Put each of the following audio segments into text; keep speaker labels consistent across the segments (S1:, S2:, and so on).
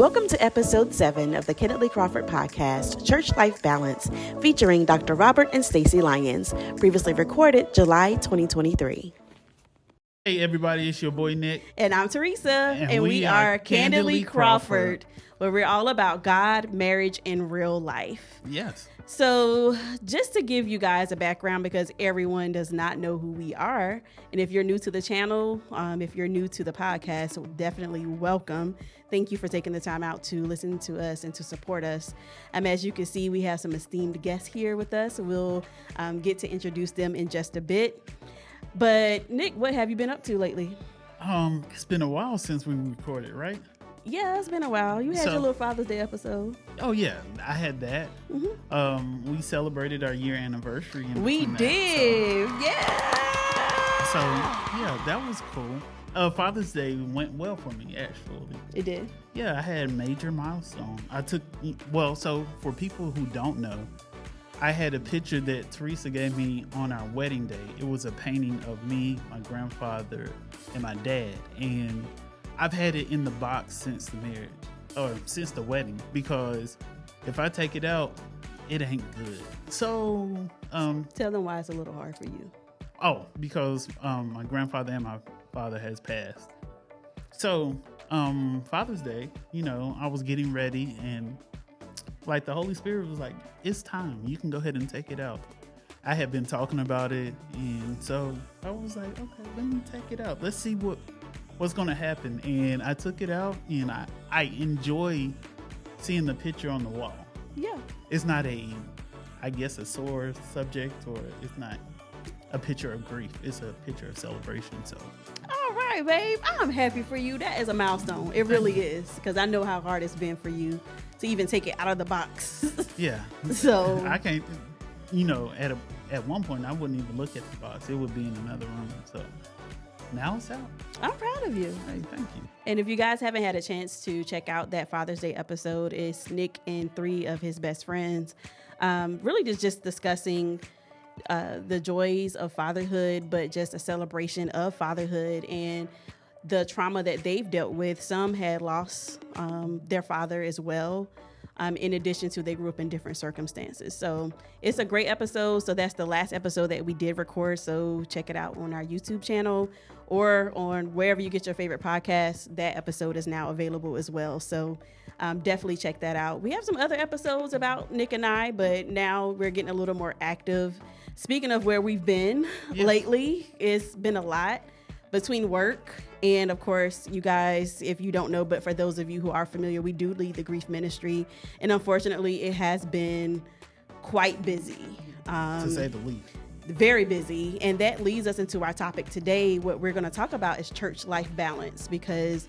S1: Welcome to episode 7 of the Candidly Crawford podcast, Church Life Balance, featuring Dr. Robert and Stacey Lyons, previously recorded July 2023.
S2: Hey everybody, it's your boy Nick.
S1: And I'm Teresa, and we are Candidly Crawford, where we're all about God, marriage, and real life.
S2: Yes.
S1: So just to give you guys a background, because everyone does not know who we are, and if you're new to the channel, if you're new to the podcast, definitely welcome. Thank you for taking the time out to listen to us and to support us. As you can see, we have some esteemed guests here with us. We'll get to introduce them in just a bit. But Nick, what have you been up to lately?
S2: It's been a while since we recorded, right?
S1: Yeah, it's been a while. You had your little Father's Day episode.
S2: Oh yeah, I had that.
S1: Mm-hmm.
S2: We celebrated our year anniversary.
S1: We did, yeah.
S2: So yeah, that was cool. Father's Day went well for me, actually.
S1: It did?
S2: Yeah, I had a major milestone. So for people who don't know, I had a picture that Teresa gave me on our wedding day. It was a painting of me, my grandfather, and my dad. And I've had it in the box since the marriage, or since the wedding, because if I take it out, it ain't good. So,
S1: tell them why it's a little hard for you.
S2: Oh, because my grandfather and my father has passed. So, Father's Day, I was getting ready, and like the Holy Spirit was like, it's time. You can go ahead and take it out. I had been talking about it, and so I was like, okay, let me take it out. Let's see what's going to happen. And I took it out, and I enjoy seeing the picture on the wall.
S1: Yeah.
S2: It's not a sore subject, or it's not a picture of grief. It's a picture of celebration. So.
S1: All right, babe. I'm happy for you. That is a milestone. It really is, because I know how hard it's been for you to even take it out of the box.
S2: Yeah.
S1: So
S2: I can't, at one point I wouldn't even look at the box. It would be in another room. So now it's out.
S1: I'm proud of you.
S2: Hey, thank you.
S1: And if you guys haven't had a chance to check out that Father's Day episode, it's Nick and 3 of his best friends. Really just discussing the joys of fatherhood, but just a celebration of fatherhood and the trauma that they've dealt with. Some had lost their father as well, in addition to they grew up in different circumstances. So it's a great episode. So that's the last episode that we did record. So check it out on our YouTube channel or on wherever you get your favorite podcast. That episode is now available as well. So definitely check that out. We have some other episodes about Nick and I, but now we're getting a little more active. Speaking of where we've been lately, it's been a lot between work and, of course, you guys, if you don't know, but for those of you who are familiar, we do lead the grief ministry. And unfortunately, it has been quite busy.
S2: To say the least.
S1: Very busy. And that leads us into our topic today. What we're going to talk about is church life balance, because,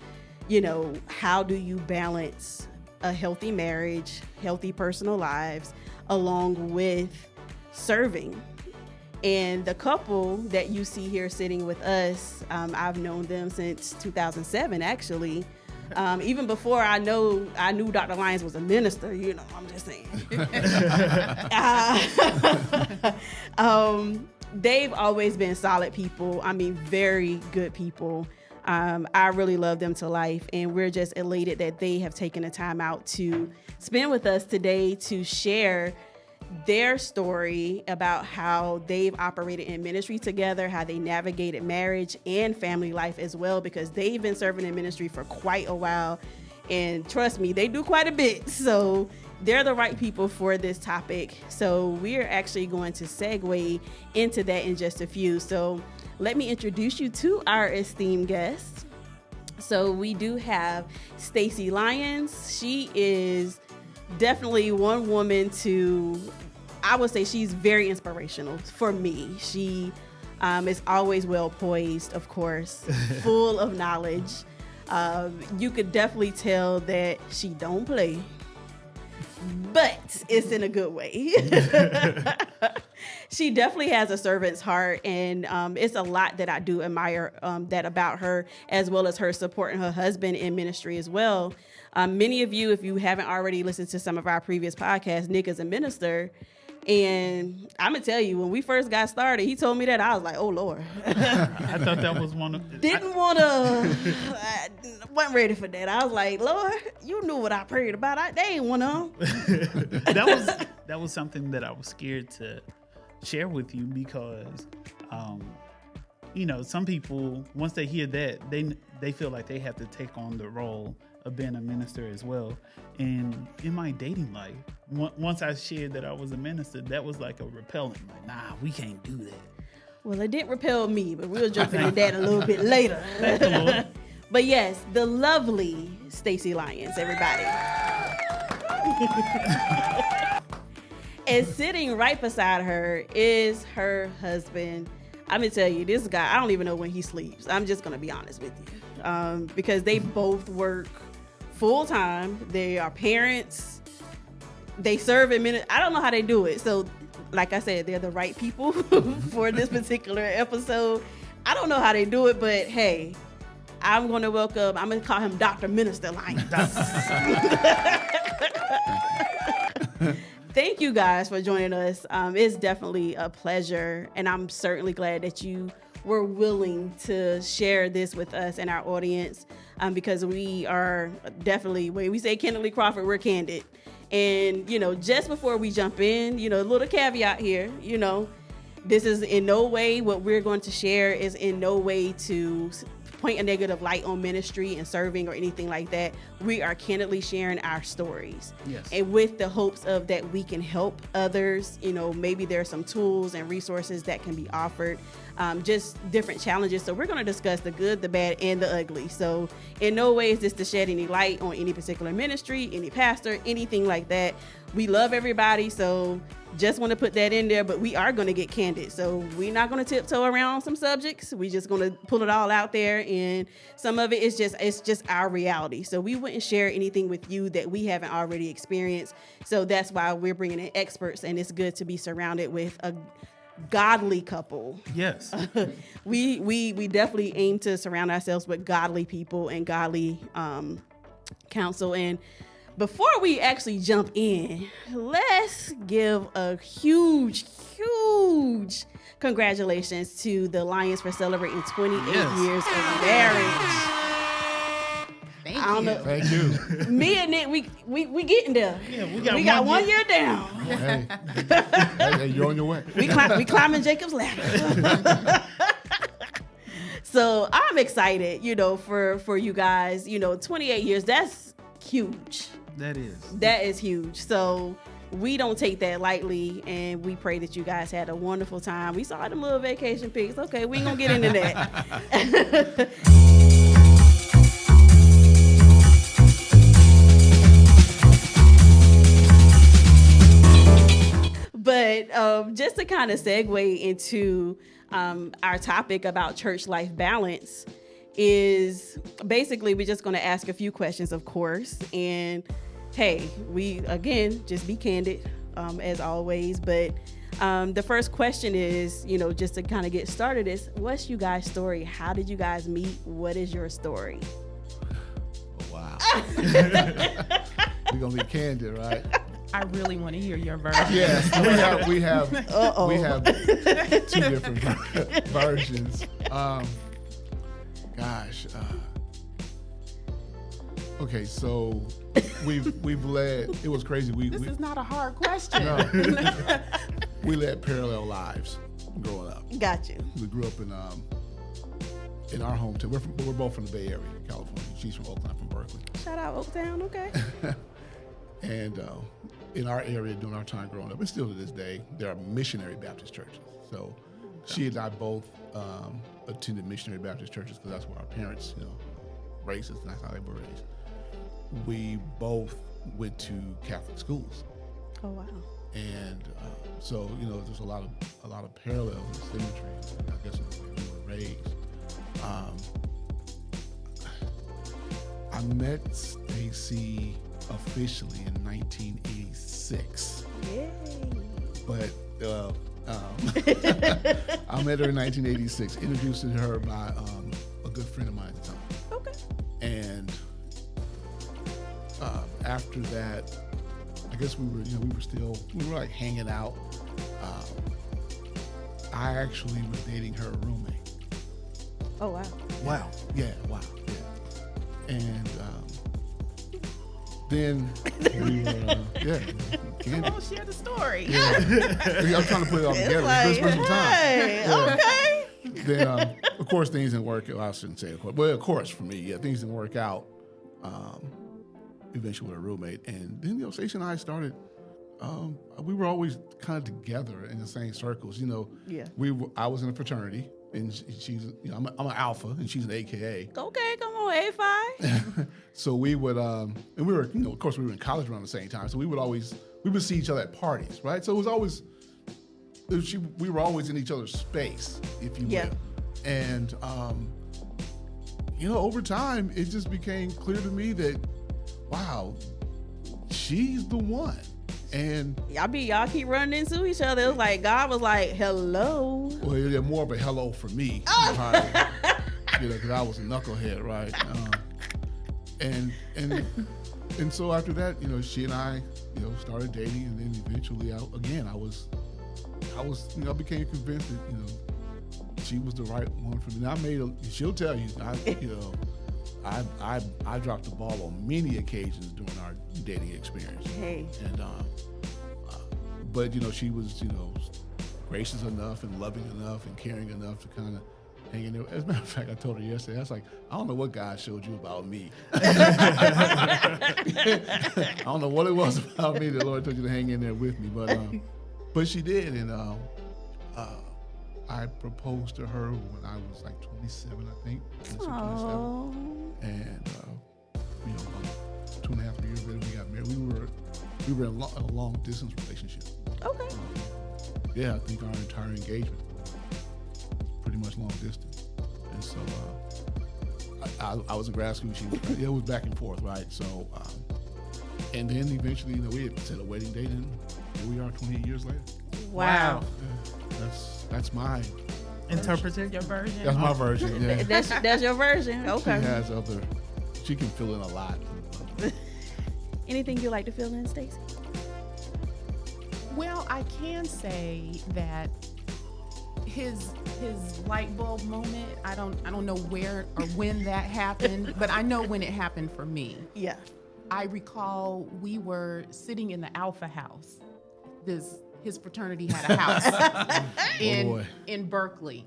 S1: how do you balance a healthy marriage, healthy personal lives, along with serving? And the couple that you see here sitting with us, I've known them since 2007, actually. Even before I knew Dr. Lyons was a minister, I'm just saying. They've always been solid people. Very good people. I really love them to life, and we're just elated that they have taken the time out to spend with us today to share their story about how they've operated in ministry together, how they navigated marriage and family life as well, because they've been serving in ministry for quite a while. And trust me, they do quite a bit. So they're the right people for this topic. So we're actually going to segue into that in just a few. So let me introduce you to our esteemed guests. So we do have Stacey Lyons. She is definitely one woman I would say she's very inspirational for me. She is always well poised, of course, full of knowledge. You could definitely tell that she don't play, but it's in a good way. She definitely has a servant's heart, and it's a lot that I do admire that about her, as well as her supporting her husband in ministry as well. Many of you, if you haven't already listened to some of our previous podcasts, Nick is a minister, And I'm gonna tell you, when we first got started, he told me that. I was like, oh Lord.
S2: I thought that was one of.
S1: Didn't want to. Wasn't ready for that. I was like, Lord, you knew what I prayed about. They ain't one of them.
S2: That was something that I was scared to share with you because, some people, once they hear that, they feel like they have to take on the role of being a minister as well. And in my dating life, once I shared that I was a minister, that was like a repellent. Like, nah, we can't do that.
S1: Well, it didn't repel me, but we'll jump into that a little bit later.
S2: Thank the Lord.
S1: But yes, the lovely Stacey Lyons, everybody. And sitting right beside her is her husband. I'm going to tell you, this guy, I don't even know when he sleeps. I'm just going to be honest with you. Because they both work full time. They are parents. They serve in minutes. I don't know how they do it. So, like I said, they're the right people for this particular episode. I don't know how they do it, but hey, I'm going to call him Dr. Minister Lyons. Thank you guys for joining us. It's definitely a pleasure, and I'm certainly glad that you were willing to share this with us and our audience, because we are definitely, when we say Candidly Crawford, we're candid. And, just before we jump in, a little caveat here, this is in no way, what we're going to share is in no way to point a negative light on ministry and serving or anything like that. We are candidly sharing our stories.
S2: Yes.
S1: And with the hopes of that we can help others, maybe there are some tools and resources that can be offered, just different challenges. So we're going to discuss the good, the bad, and the ugly. So in no way is this to shed any light on any particular ministry, any pastor, anything like that. We love everybody, so just want to put that in there, but we are going to get candid. So we're not going to tiptoe around some subjects. We're just going to pull it all out there, and some of it is just our reality. So we wouldn't share anything with you that we haven't already experienced. So that's why we're bringing in experts, and it's good to be surrounded with a godly couple.
S2: Yes.
S1: We definitely aim to surround ourselves with godly people and godly counsel. And before we actually jump in, let's give a huge congratulations to the Lyons for celebrating 28 years of marriage.
S3: Thank you.
S1: Me and Nick, we getting there. Yeah, we got 1 year down.
S3: Hey, you're on your way.
S1: We climbing Jacob's ladder. So I'm excited, for you guys. 28 years, that's huge.
S2: That is
S1: huge. So we don't take that lightly, and we pray that you guys had a wonderful time. We saw them little vacation pics. Okay, we ain't gonna get into that. But just to kind of segue into our topic about church life balance, is basically we're just going to ask a few questions, of course. And hey, we again just be candid as always. But the first question is, just to kind of get started, is what's you guys' story? How did you guys meet? What is your story?
S3: Wow. We're gonna be candid, right?
S4: I really want to hear your version.
S3: Yes, we have two different versions. Okay, so we've led. It was crazy.
S4: This is not a hard question.
S3: No, we led parallel lives growing up.
S1: Got you.
S3: We grew up in our hometown. We're both from the Bay Area, California. She's from Oakland, I'm from Berkeley.
S1: Shout out Oaktown, okay.
S3: And in our area, during our time growing up, and still to this day, there are missionary Baptist churches. So she and I both attended missionary Baptist churches because that's where our parents, raised us, and that's how they were raised. We both went to Catholic schools.
S1: Oh wow!
S3: And so there's a lot of parallels and symmetry, I guess, in the way we were raised. I met Stacey officially in 1986.
S1: Yay!
S3: But I met her in 1986, introduced to her by a good friend of mine at the time.
S1: Okay.
S3: And after that, I guess we were like hanging out. I actually was dating her roommate.
S1: Oh, wow.
S3: Wow. Yeah. Wow. Yeah. And then we were, Candy.
S4: Oh, share the story.
S3: Yeah. I'm trying to put it all together. Let's spend some time.
S1: Hey,
S3: Yeah.
S1: okay.
S3: Then, of course, things didn't work out. I shouldn't say of course, but of course for me, things didn't work out. Eventually with a roommate, and then Stacey and I started. We were always kind of together in the same circles.
S1: Yeah.
S3: I was in a fraternity, and she's. I'm an alpha, and she's an AKA.
S1: Okay, come on, A5.
S3: So we would, and we were, of course, we were in college around the same time. So we would see each other at parties, right? So it was always. We were always in each other's space, if you will.
S1: Yeah.
S3: And, over time, it just became clear to me that, wow, she's the one. And
S1: y'all keep running into each other. It was like God was like, hello.
S3: well, yeah, more of a hello for me, because I was a knucklehead, right? And so after that, she and I, started dating, and then eventually, I became convinced that she was the right one for me. And she'll tell you, I dropped the ball on many occasions during our dating experience.
S1: Hey.
S3: And but she was gracious enough and loving enough and caring enough to kind of hang in there. As a matter of fact, I told her yesterday, I was like, I don't know what God showed you about me. I don't know what it was about me that the Lord told you to hang in there with me, but she did, and I proposed to her when I was like 27, I think. 27. And 2.5 years later, we got married. We were in a long distance relationship.
S1: Okay.
S3: I think our entire engagement was pretty much long distance. And so I was in grad school. It was back and forth, right? So, and then eventually, we had set a wedding date, and here we are 28 years later.
S1: Wow.
S3: Yeah, that's my
S2: interpretation.
S4: Your version.
S3: That's my version. Yeah.
S1: That's your version. Okay.
S3: She can fill in a lot.
S1: Anything you like to fill in, Stacey?
S4: Well, I can say that his light bulb moment, I don't know where or when that happened, but I know when it happened for me.
S1: Yeah.
S4: I recall we were sitting in the Alpha House. His fraternity had a house in Berkeley.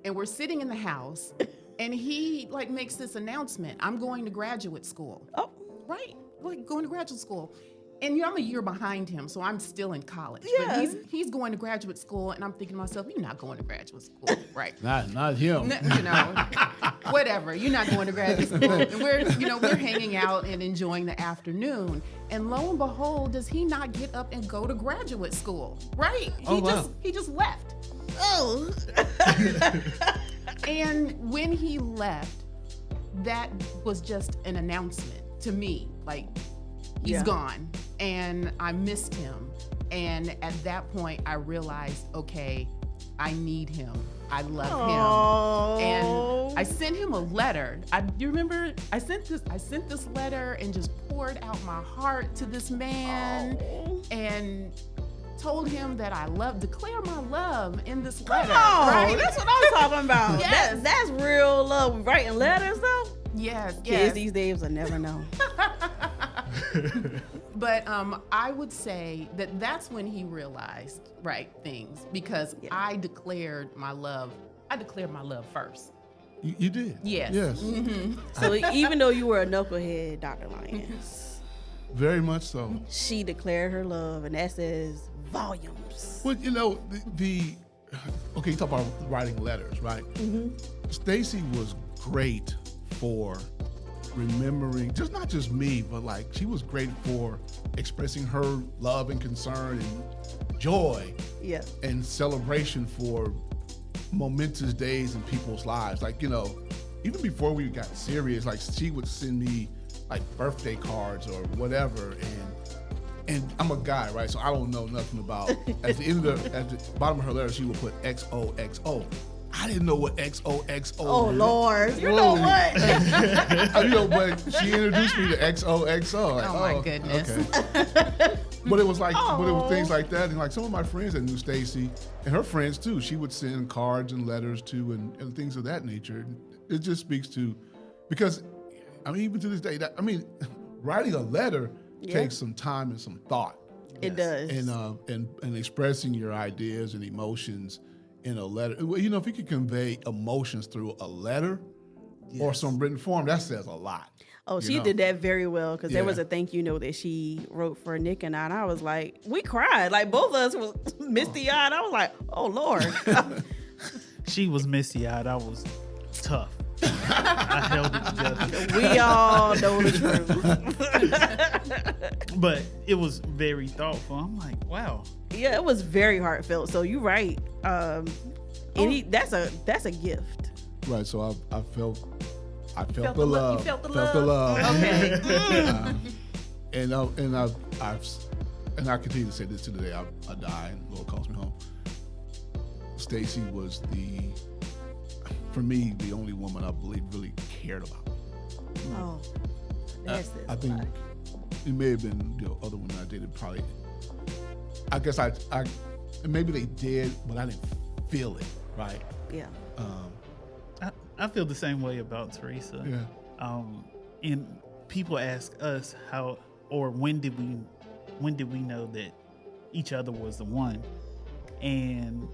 S4: And we're sitting in the house, and he makes this announcement, I'm going to graduate school.
S1: Oh.
S4: Right, going to graduate school. And I'm a year behind him, so I'm still in college.
S1: Yeah.
S4: But he's going to graduate school, and I'm thinking to myself, you're not going to graduate school, right?
S3: Not him.
S4: Whatever. You're not going to graduate school. And we're hanging out and enjoying the afternoon. And lo and behold, does he not get up and go to graduate school? Right? He just left.
S1: Oh.
S4: And when he left, that was just an announcement to me. He's gone, and I missed him. And at that point, I realized, okay, I need him. I love him. And I sent him a letter. You remember? I sent this letter and just poured out my heart to this man and told him that I declare my love in this letter.
S1: Right? That's what I'm talking about.
S4: Yes.
S1: That's real love. Writing letters, though?
S4: Yes.
S1: Kids these days will never know.
S4: But I would say that that's when he realized things, because I declared my love. I declared my love first.
S3: You did?
S4: Yes.
S3: Yes.
S4: Mm-hmm.
S1: So even though you were a knucklehead, Dr. Lyons,
S3: very much so.
S1: She declared her love, and that says volumes.
S3: Well, okay, you talk about writing letters, right? Mm-hmm. Stacey was great for remembering, not just me, but she was great for expressing her love and concern and joy and celebration for momentous days in people's lives. Even before we got serious, she would send me birthday cards or whatever, and I'm a guy, right? So I don't know nothing about. At the bottom of her letter, she would put XOXO. I didn't know what XOXO.
S1: Oh Lord, you know what?
S3: But she introduced me to XOXO.
S4: Oh my goodness.
S3: Okay. But it was like, but it was things like that. And like some of my friends that knew Stacey and her friends too, she would send cards and letters to and things of that nature. It just speaks to, because I mean, even to this day, writing a letter takes some time and some thought.
S1: It does.
S3: And expressing your ideas and emotions in a letter. You know, if you could convey emotions through a letter or some written form, that says a lot.
S1: Oh, she did that very well, because there was a thank you note that she wrote for Nick and I, and I was like, we cried. Like, both of us was misty-eyed. I was like, oh, Lord.
S2: She was misty-eyed. I was tough. I held it together.
S1: We all know the truth.
S2: But it was very thoughtful. I'm like, wow.
S1: Yeah, it was very heartfelt. So you're right. That's a gift.
S3: Right. So I felt the love.
S1: You felt the love. Okay.
S3: And I continue to say this to the day I die and the Lord calls me home. Stacey was for me, the only woman I believe really cared about.
S1: Oh, that's it.
S3: I think it may have been other women I dated. Probably, I guess maybe they did, but I didn't feel it. Right.
S1: Yeah.
S2: I feel the same way about Teresa.
S3: Yeah.
S2: And people ask us how or when did we know that each other was the one? And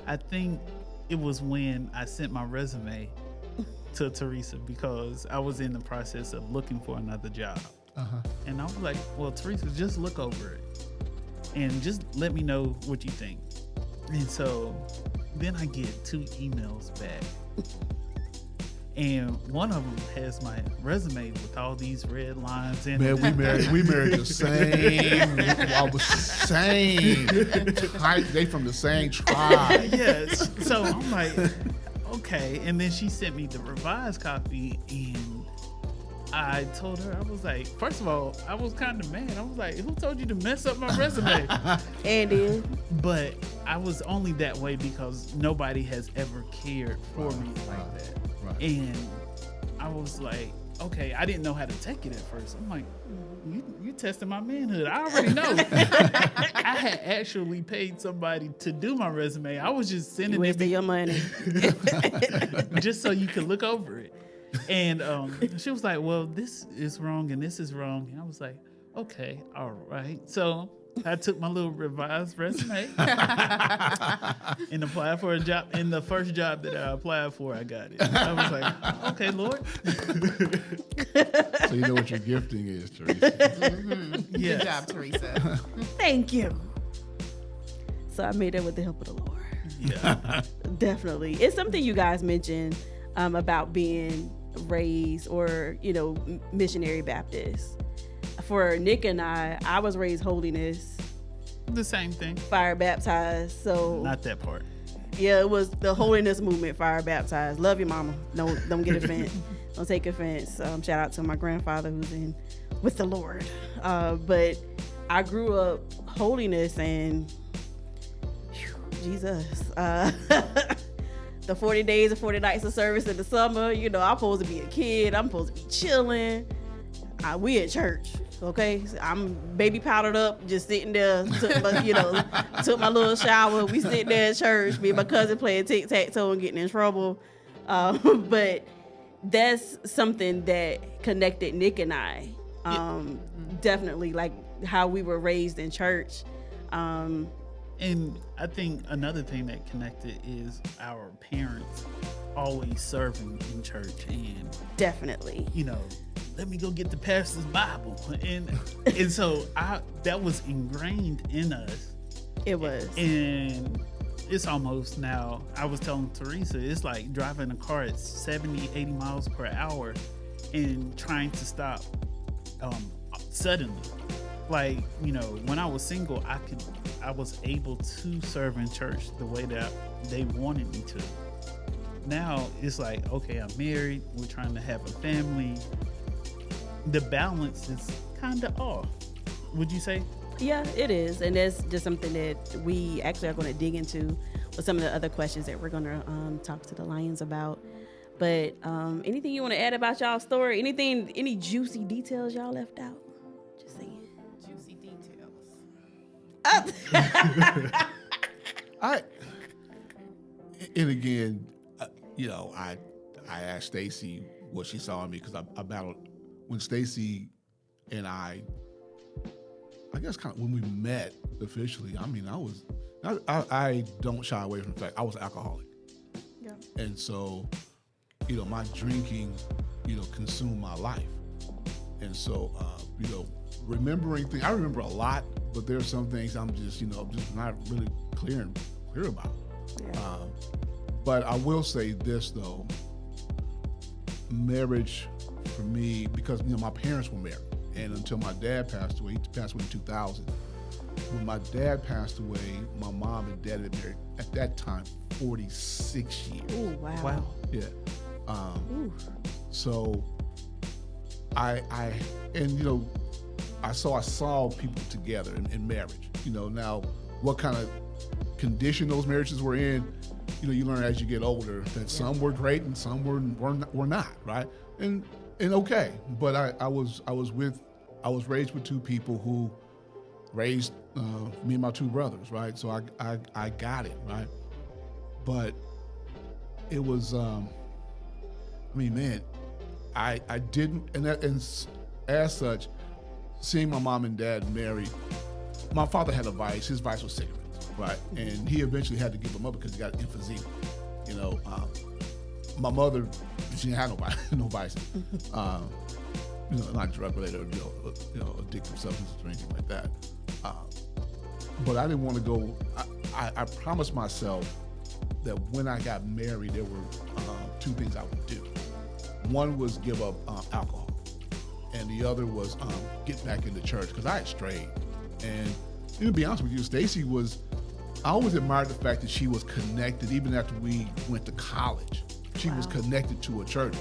S2: I think it was when I sent my resume to Teresa, because I was in the process of looking for another job. And I was like, well, Teresa, just look over it and just let me know what you think. And so then I get 2 emails back. And one of them has my resume with all these red lines in it.
S3: Man, we married the same. I was same type. They from the same tribe.
S2: Yes. So I'm like, okay. And then she sent me the revised copy, and I told her, I was like, first of all, I was kind of mad. I was like, who told you to mess up my resume?
S1: Andy.
S2: But I was only that way because nobody has ever cared for me like that. Right. And I was like, okay, I didn't know how to take it at first. I'm like, you tested my manhood. I already know. I had actually paid somebody to do my resume. I was just sending it
S1: your money
S2: just so you could look over it. And she was like, well, this is wrong and this is wrong. And I was like, okay, all right. So I took my little revised resume and applied for a job. And the first job that I applied for, I got it. I was like, okay, Lord.
S3: So you know what your gifting is, Teresa.
S4: Mm-hmm.
S2: Yes.
S4: Good job, Teresa.
S1: Thank you. So I made it with the help of the Lord.
S2: Yeah.
S1: Definitely. It's something you guys mentioned about being raised or, missionary Baptist. For Nick and I was raised holiness.
S2: The same thing.
S1: Fire baptized. So
S2: not that part.
S1: Yeah, it was the holiness movement, fire baptized. Love your mama. Don't get offended. Don't take offense. Shout out to my grandfather who's in with the Lord. But I grew up holiness and Jesus. The 40 days and 40 nights of service in the summer, I'm supposed to be a kid. I'm supposed to be chilling. We at church, okay? I'm baby powdered up, just sitting there, took my little shower. We sit there at church, me and my cousin playing tic-tac-toe and getting in trouble. But that's something that connected Nick and I. Definitely, like how we were raised in church.
S2: And I think another thing that connected is our parents always serving in church and
S1: definitely,
S2: let me go get the pastor's Bible. And so that was ingrained in us.
S1: It was.
S2: And it's almost now, I was telling Teresa, it's like driving a car at 70, 80 miles per hour and trying to stop suddenly. Like, when I was single, I was able to serve in church the way that they wanted me to. Now it's like, okay, I'm married. We're trying to have a family. The balance is kind of off. Would you say?
S1: Yeah, it is. And that's just something that we actually are going to dig into with some of the other questions that we're going to talk to the Lyons about. But anything you want to add about y'all's story? Any juicy details y'all left out? Just saying.
S4: Juicy details.
S3: And again, you know, I asked Stacey what she saw in me, because I battled when Stacey and I guess kind of when we met officially. I mean, I don't shy away from the fact I was an alcoholic.
S1: Yeah.
S3: And so, you know, my drinking, you know, consumed my life. And so, you know, remembering things, I remember a lot, but there are some things I'm just, you know, just not really clear about.
S1: Yeah.
S3: But I will say this though, marriage for me, because, you know, my parents were married, and until my dad passed away, he passed away in 2000. When my dad passed away, my mom and dad had been married at that time 46 years.
S1: Oh, wow.
S2: Wow.
S3: Yeah. So I and you know, I saw people together in marriage. You know, now what kind of condition those marriages were in, you know, you learn as you get older that some were great and some were not, right? And okay, but I was raised with two people who raised me and my two brothers, right? So I got it, right? But it was, I mean, man, I didn't, and as such, seeing my mom and dad married, my father had a vice. His vice was cigarettes, right? And he eventually had to give them up because he got emphysema. You know, my mother, she didn't have no vices. You know, not drug related, you know, addictive substances or anything like that. But I didn't want to go. I promised myself that when I got married, there were two things I would do. One was give up alcohol, and the other was get back into church, because I had strayed. And to be honest with you, Stacey I always admired the fact that she was connected, even after we went to college. She was connected to a church.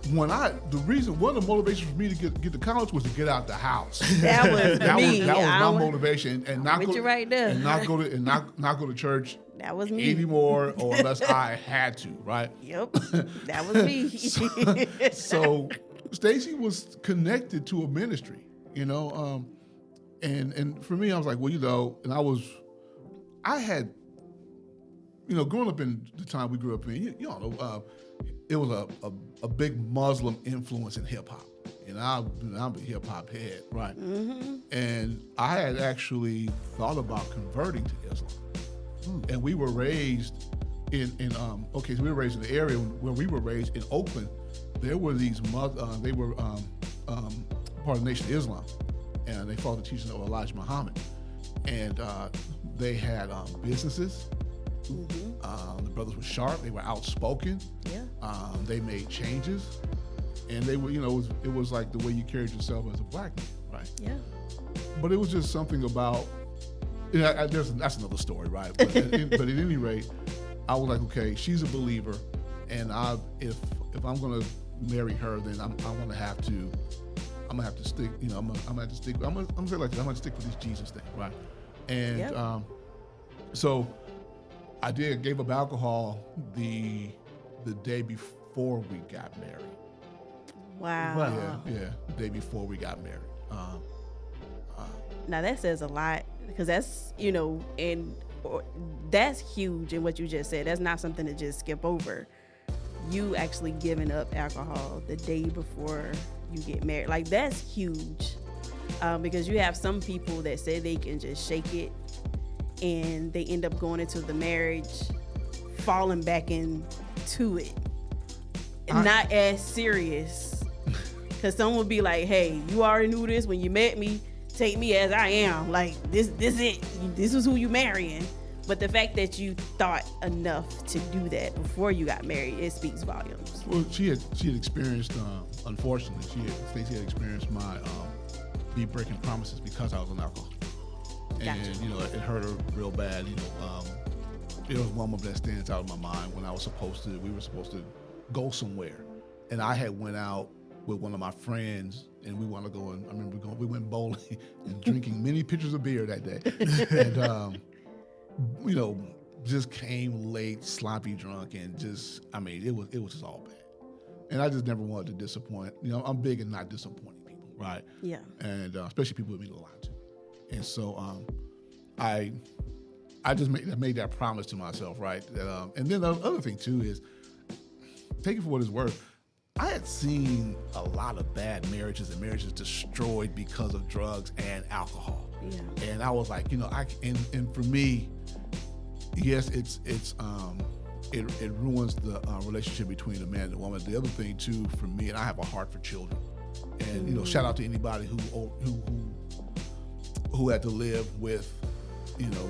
S3: One of the motivations for me to get to college was to get out the house.
S1: That was me.
S3: That was my motivation, and not
S1: with
S3: go
S1: you right there.
S3: and not go to not go to church.
S1: That was me.
S3: Anymore, or unless I had to, right?
S1: Yep, that was me.
S3: So Stacey was connected to a ministry, you know, and for me, I was like, well, you know, and I had, you know, growing up in the time we grew up in, you know, it was a big Muslim influence in hip hop, and I'm a hip hop head, right? Mm-hmm. And I had actually thought about converting to Islam. And we were raised so we were raised in the area where we were raised in Oakland. There were these they were part of the Nation of Islam, and they followed the teachings of Elijah Muhammad, and they had businesses. The brothers were sharp. They were outspoken.
S1: Yeah.
S3: They made changes, and they were, you know, it was like the way you carried yourself as a black man, right?
S1: Yeah.
S3: But it was just something about. Yeah, that's another story, right? But at any rate, I was like, okay, she's a believer, and if I'm gonna marry her, then I'm gonna have to stick. You know, I'm gonna have to stick. I'm gonna say like this, I'm gonna stick with this Jesus thing, right? And so I gave up alcohol the day before we got married.
S1: Wow.
S3: Yeah, the day before we got married.
S1: Now that says a lot, because that's, you know, that's huge in what you just said. That's not something to just skip over. You actually giving up alcohol the day before you get married, like that's huge, because you have some people that say they can just shake it, and they end up going into the marriage, falling back into it, not as serious. Because someone would be like, "Hey, you already knew this when you met me. Take me as I am. Like this it. This is who you marrying." But the fact that you thought enough to do that before you got married, it speaks volumes.
S3: Well, she had experienced, unfortunately, Stacey had experienced my me breaking promises because I was an alcoholic, and
S1: Gotcha.
S3: you know, it hurt her real bad. You know, it was one moment that stands out in my mind when we were supposed to go somewhere, and I had went out with one of my friends, and we want to go, and I remember we went bowling and drinking many pitchers of beer that day, and you know, just came late, sloppy drunk, and just, I mean, it was just all bad, and I just never wanted to disappoint. You know, I'm big in not disappointing people, right?
S1: Yeah.
S3: And especially people who mean a lot to, and so I just made that promise to myself, right? And then the other thing too is, take it for what it's worth. I had seen a lot of bad marriages and marriages destroyed because of drugs and alcohol.
S1: Yeah.
S3: And I was like, and for me, yes, it ruins the relationship between a man and a woman. The other thing too, for me, and I have a heart for children, and shout out to anybody who had to live with,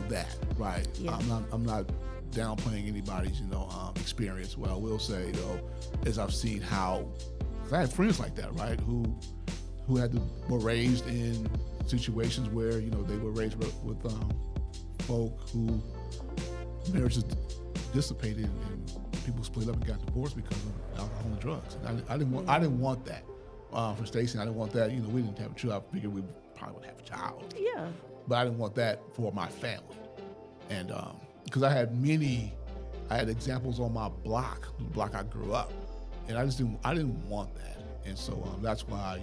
S3: that, right?
S1: Yeah.
S3: I'm not downplaying anybody's, experience. What I will say though is I've seen how, because I had friends like that, right, who were raised in situations where they were raised with folk who marriages dissipated and people split up and got divorced because of alcohol and drugs. And I didn't want that for Stacey. I didn't want that. We didn't have a child. I figured we probably would have a child.
S1: Yeah.
S3: But I didn't want that for my family, and because I had examples on my block, the block I grew up, and I didn't want that, and so that's why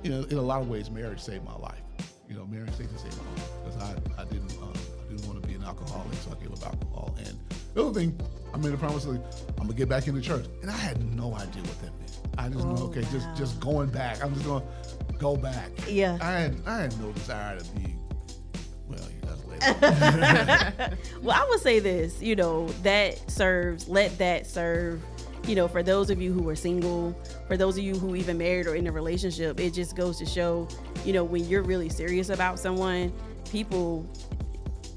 S3: in a lot of ways marriage saved my life. Marriage saved my life because I didn't want to be an alcoholic, so I gave up alcohol. And the other thing, I made a promise, like, I'm gonna get back in the church, and I had no idea what that meant. I just know, okay,
S1: wow.
S3: just going back. I'm just gonna go back.
S1: Yeah.
S3: I had no desire to be. Well, that's later.
S1: Well, I would say this, let that serve, for those of you who are single, for those of you who even married or in a relationship, it just goes to show, when you're really serious about someone, people,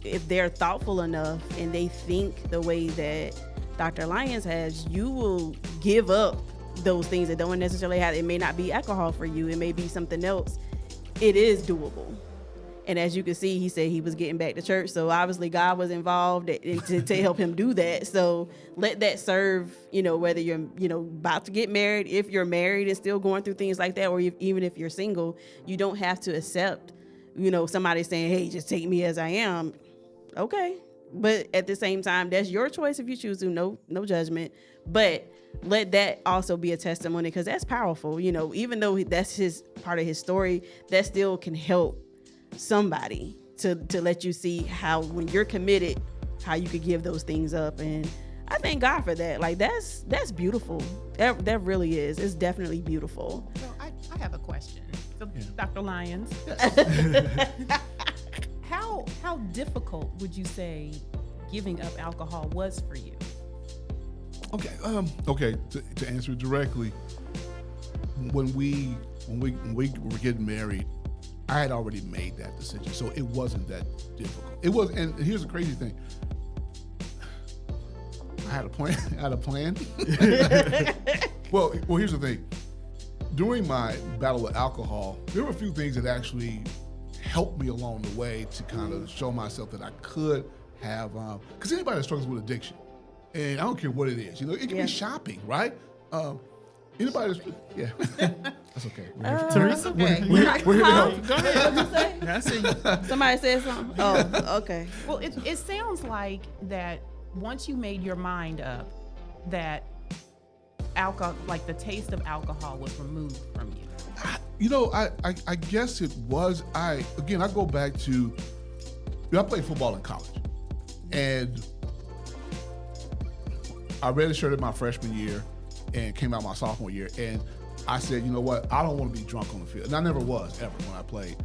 S1: if they're thoughtful enough and they think the way that Dr. Lyons has, you will give up those things that don't necessarily have, it may not be alcohol for you, it may be something else. It is doable. And as you can see, he said he was getting back to church. So obviously God was involved to help him do that. So let that serve, whether you're, about to get married, if you're married and still going through things like that, or even if you're single, you don't have to accept, somebody saying, hey, just take me as I am. Okay. But at the same time, that's your choice if you choose to, no judgment. But let that also be a testimony, because that's powerful. Even though that's his part of his story, that still can help somebody to let you see how, when you're committed, how you could give those things up. And I thank God for that. Like, that's beautiful. That really is. It's definitely beautiful.
S4: So I have a question. So,
S3: Yeah.
S4: Dr. Lyons, how difficult would you say giving up alcohol was for you?
S3: Okay. To answer it directly, when we were getting married, I had already made that decision, so it wasn't that difficult. It was, and here's the crazy thing: I had a plan. Well, here's the thing. During my battle with alcohol, there were a few things that actually helped me along the way to kind of show myself that I could have, because anybody that struggles with addiction, and I don't care what it is, it can be shopping, right? Anybody that's, yeah. That's okay.
S2: Teresa,
S4: okay.
S3: We're here to help.
S2: Go ahead.
S1: What'd you say?
S2: I see.
S1: Somebody said something? Oh, okay.
S4: Well, it sounds like that once you made your mind up that alcohol, like the taste of alcohol, was removed from you.
S3: I guess it was. I go back to, I played football in college, and I redshirted my freshman year and came out my sophomore year, and I said, you know what, I don't want to be drunk on the field. And I never was, ever, when I played.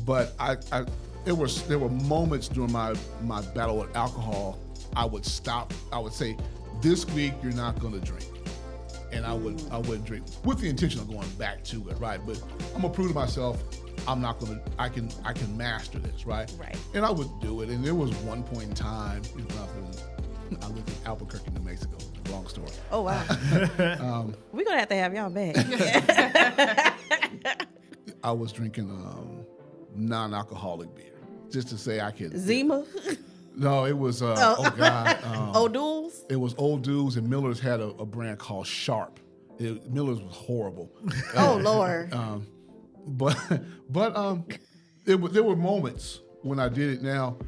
S3: But there were moments during my battle with alcohol, I would stop. I would say, this week you're not going to drink. And I wouldn't drink with the intention of going back to it, right? But I'm gonna prove to myself I'm not gonna. I can master this, right?
S1: Right.
S3: And I would do it. And there was one point in time, I lived in Albuquerque, New Mexico. Long story.
S1: Oh, wow. We're going to have y'all back.
S3: I was drinking non-alcoholic beer, just to say I could.
S1: Zima?
S3: No, it was. Oh God.
S1: Old Duels?
S3: It was Old Dudes, and Miller's had a brand called Sharp. Miller's was horrible.
S1: Oh, Lord.
S3: There were moments when I did it. Now,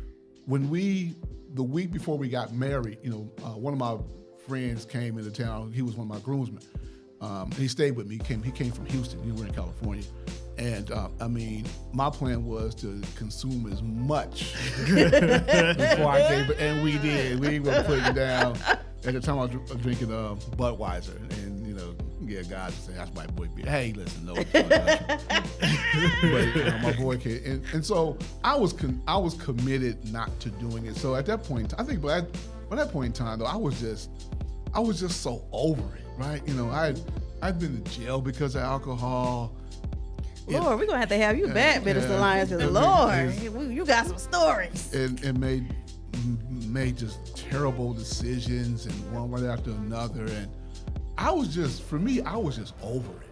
S3: the week before we got married, one of my friends came into town. He was one of my groomsmen. He stayed with me. He came from Houston. We were in California, And I mean, my plan was to consume as much before I gave it, and we did. We were putting down. At the time, I was drinking Budweiser, and yeah, guys would say that's my boy beer. Hey, listen, no, but my boy came, and so I was committed not to doing it. So at that point, I think by that point in time, though, I was just so over it, right? I'd been to jail because of alcohol.
S1: Lord, we're going to have you back, Minister Lyons, because Lord, you got some stories.
S3: And made just terrible decisions, and one right after another. And I was just over it.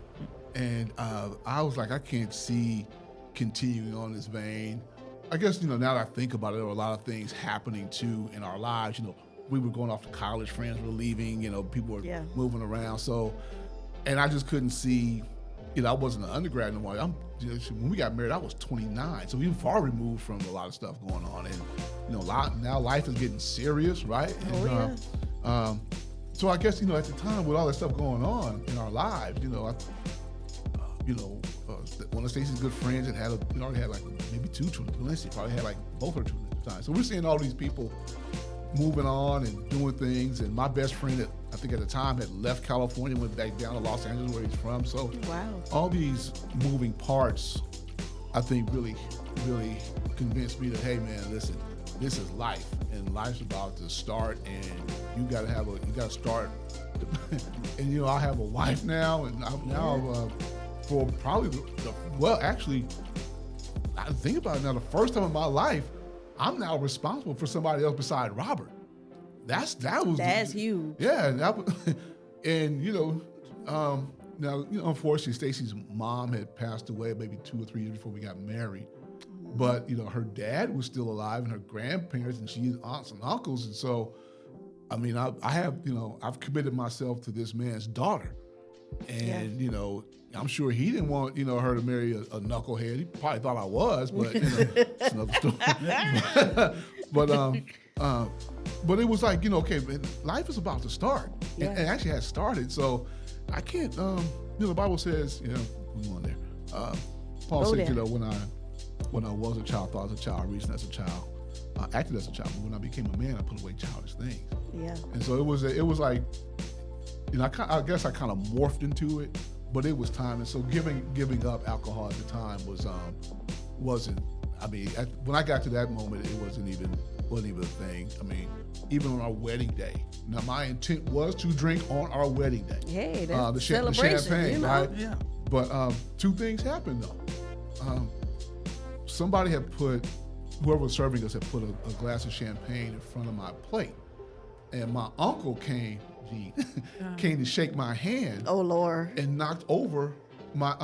S3: And I was like, I can't see continuing on this vein. I guess, now that I think about it, there were a lot of things happening too in our lives. We were going off to college, friends were leaving, people were moving around. So, and I just couldn't see, I wasn't an undergrad anymore. When we got married, I was 29, so we were far removed from a lot of stuff going on. And now life is getting serious, right? So I guess at the time with all that stuff going on in our lives, one of Stacey's good friends had already had like maybe 2 children. Valencia probably had like both her children at the time. So we're seeing all these people moving on and doing things. And my best friend, I think at the time, had left California, went back down to Los Angeles where he's from. So all these moving parts, I think really, really convinced me that, hey man, listen, this is life, and life's about to start, and you got to start. And I have a wife now, and for probably actually, I think about it now, the first time in my life, I'm now responsible for somebody else beside Robert. That's
S1: huge.
S3: Yeah, and now unfortunately Stacey's mom had passed away maybe 2 or 3 years before we got married. But her dad was still alive, and her grandparents, and she's aunts and uncles, and so I mean I've committed myself to this man's daughter, and I'm sure he didn't want her to marry a knucklehead. He probably thought I was, but it's another story. But it was like okay, life is about to start, and actually has started. So I can't. The Bible says, we go on there. Paul said, when I was a child, thought as a child, reasoned as a child, acted as a child. But when I became a man, I put away childish things.
S1: Yeah. And
S3: so it was like, I guess I kind of morphed into it, but it was time. And so giving up alcohol at the time wasn't. I mean, when I got to that moment, it wasn't even a thing. I mean, even on our wedding day. Now, my intent was to drink on our wedding day.
S1: Hey, that's
S3: the
S1: celebration,
S3: champagne, right?
S2: Yeah.
S3: But 2 things happened though. Somebody had whoever was serving us had put a glass of champagne in front of my plate, and my uncle came to shake my hand.
S1: Oh Lord!
S3: And knocked over my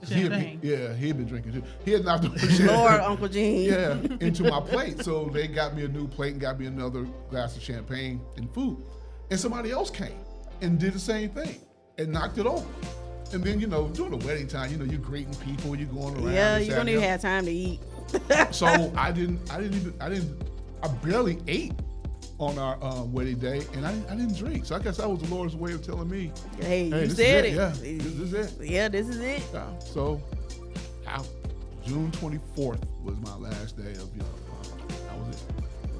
S2: champagne.
S3: He had been drinking too. He had knocked over champagne.
S1: Lord, Uncle Gene.
S3: Yeah, into my plate. So they got me a new plate and got me another glass of champagne and food. And somebody else came and did the same thing and knocked it over. And then, during the wedding time, you're greeting people, you're going around.
S1: Yeah, you don't even have time to eat.
S3: So I barely ate on our wedding day, and I didn't drink. So I guess that was the Lord's way of telling me,
S1: hey, you said it.
S3: Yeah, this is it.
S1: Yeah, this is it.
S3: So June 24th was my last day of, that was it.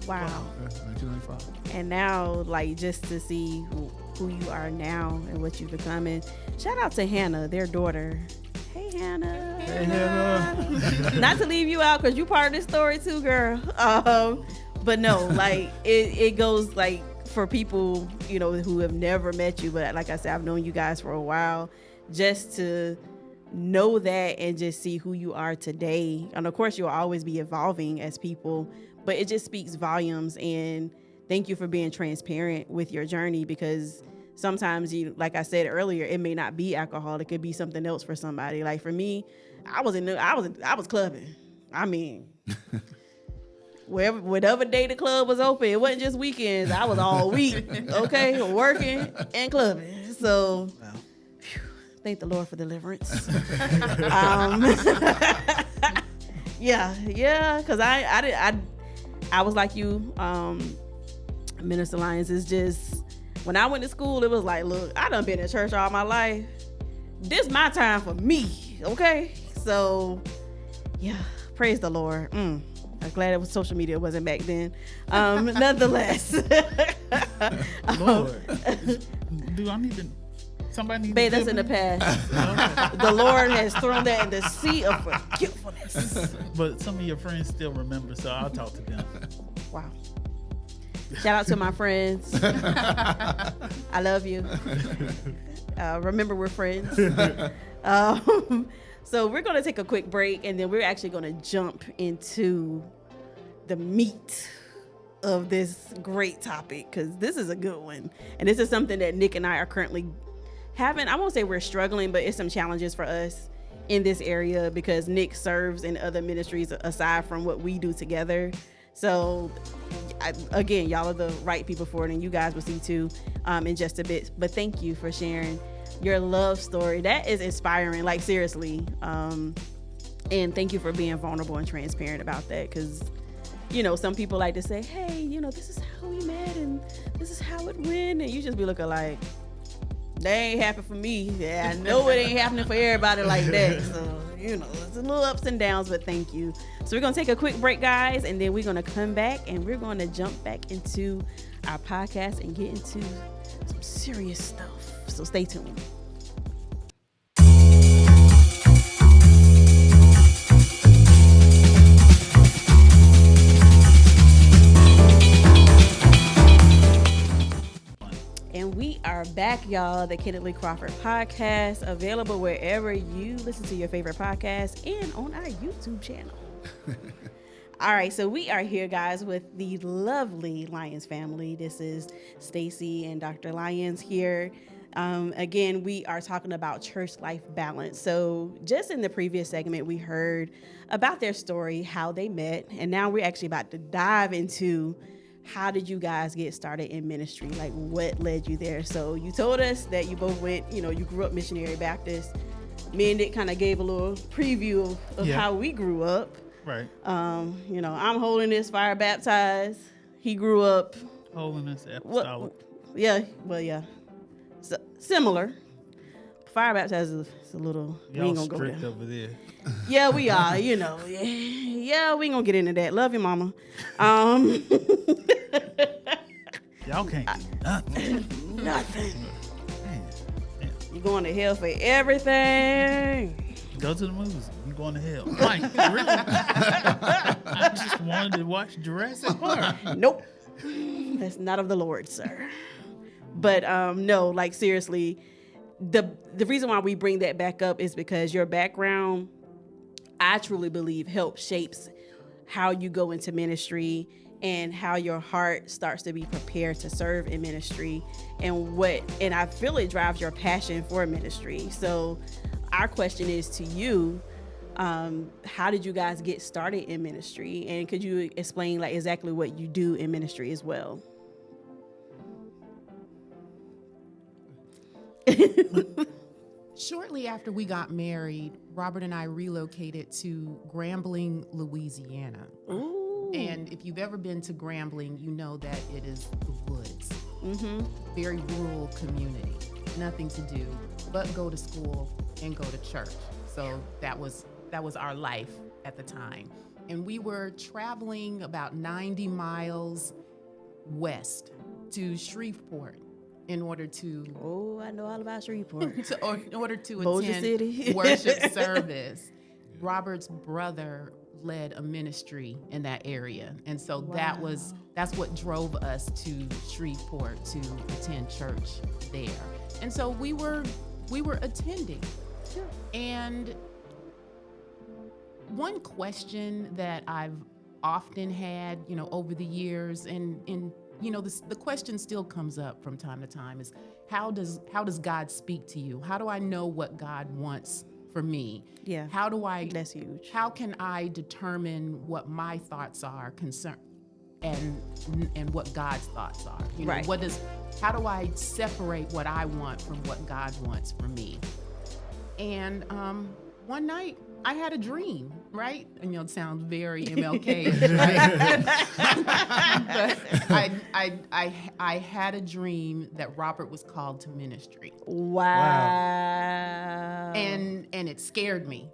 S1: Wow.
S3: 1995.
S1: And now, just to see who you are now and what you're becoming. Shout out to Hannah, their daughter. Hey, Hannah.
S3: Hey, Hannah.
S1: Not to leave you out, because you part of this story too, girl. But no, it goes for people, who have never met you. But like I said, I've known you guys for a while. Just to know that and just see who you are today. And of course, you'll always be evolving as people, but it just speaks volumes. And thank you for being transparent with your journey, because sometimes like I said earlier, it may not be alcohol. It could be something else for somebody. Like for me, I was clubbing. I mean, whatever day the club was open, it wasn't just weekends. I was all week, okay, working and clubbing. So thank the Lord for deliverance. Yeah, because I was like you, Minister Lyons. Is just, when I went to school, it was like, look, I done been in church all my life. This my time for me, Okay. So, yeah, praise the Lord. I'm glad it was social media wasn't back then. Nonetheless.
S2: Lord, do I need to? Somebody need
S1: Babe,
S2: to
S1: that's in the past. The Lord has thrown that in the sea of forgetfulness.
S2: But some of your friends still remember, so I'll talk to them.
S1: Wow. Shout out to my friends. I love you. Remember, we're friends. So we're going to take a quick break, and then we're actually going to jump into the meat of this great topic, because this is a good one. And this is something that Nick and I are currently having. I won't say we're struggling, but it's some challenges for us in this area, because Nick serves in other ministries aside from what we do together. So again, y'all are the right people for it, and you guys will see too in just a bit. But thank you for sharing your love story. That is inspiring, like seriously. And thank you for being vulnerable and transparent about that, because some people like to say, hey, this is how we met and this is how it went, and you just be looking like, that ain't happened for me. Yeah, I know it ain't happening for everybody like that. So, it's a little ups and downs, but thank you. So we're going to take a quick break, guys, and then we're going to come back and we're going to jump back into our podcast and get into some serious stuff. So stay tuned. And we are back, y'all. The Candidly Crawford podcast, available wherever you listen to your favorite podcast and on our YouTube channel. All right, so we are here, guys, with the lovely Lyons family. This is Stacey and Dr. Lyons here. Again, we are talking about church life balance. So just in the previous segment, we heard about their story, how they met, and now we're actually about to dive into how did you guys get started in ministry? Like, what led you there? So you told us that you both went, you grew up missionary Baptist. Me and Nick kind of gave a little preview of how we grew up.
S2: Right.
S1: I'm holiness, fire baptized. He grew up
S2: Holiness, apostolic.
S1: Yeah. So, similar. Fire baptized is a little.
S2: Y'all
S1: we ain't gonna go
S2: strict
S1: there.
S2: over there.
S1: Yeah, we are. Yeah, we ain't gonna get into that. Love you, mama.
S2: Y'all can't do nothing.
S1: Nothing.
S2: Man.
S1: You going to hell for everything.
S2: Go to the movies. You going to hell. Like, really? I just wanted to watch Jurassic Park.
S1: Nope. That's not of the Lord, sir. But no, like seriously, the reason why we bring that back up is because your background, I truly believe, helps shapes how you go into ministry and how your heart starts to be prepared to serve in ministry, and I feel it drives your passion for ministry. So our question is to you, how did you guys get started in ministry? And could you explain like exactly what you do in ministry as well?
S4: Shortly after we got married, Robert and I relocated to Grambling, Louisiana.
S1: Ooh.
S4: And if you've ever been to Grambling, you know that it is the woods.
S1: Mm-hmm.
S4: Very rural community. Nothing to do but go to school and go to church. So that was our life at the time. And we were traveling about 90 miles west to Shreveport in order to...
S1: Oh, I know all about Shreveport.
S4: In order to
S1: Bossier
S4: attend
S1: City.
S4: worship service. Robert's brother led a ministry in that area. And so that's what drove us to Shreveport to attend church there. And so we were attending.
S1: Sure.
S4: And one question that I've often had, over the years, and the question still comes up from time to time, is how does God speak to you? How do I know what God wants for me?
S1: Yeah. That's huge.
S4: How can I determine what my thoughts are and what God's thoughts are?
S1: Right.
S4: How do I separate what I want from what God wants for me? And one night I had a dream right? And it sounds very MLK, right? But I had a dream that Robert was called to ministry.
S1: Wow.
S4: And it scared me.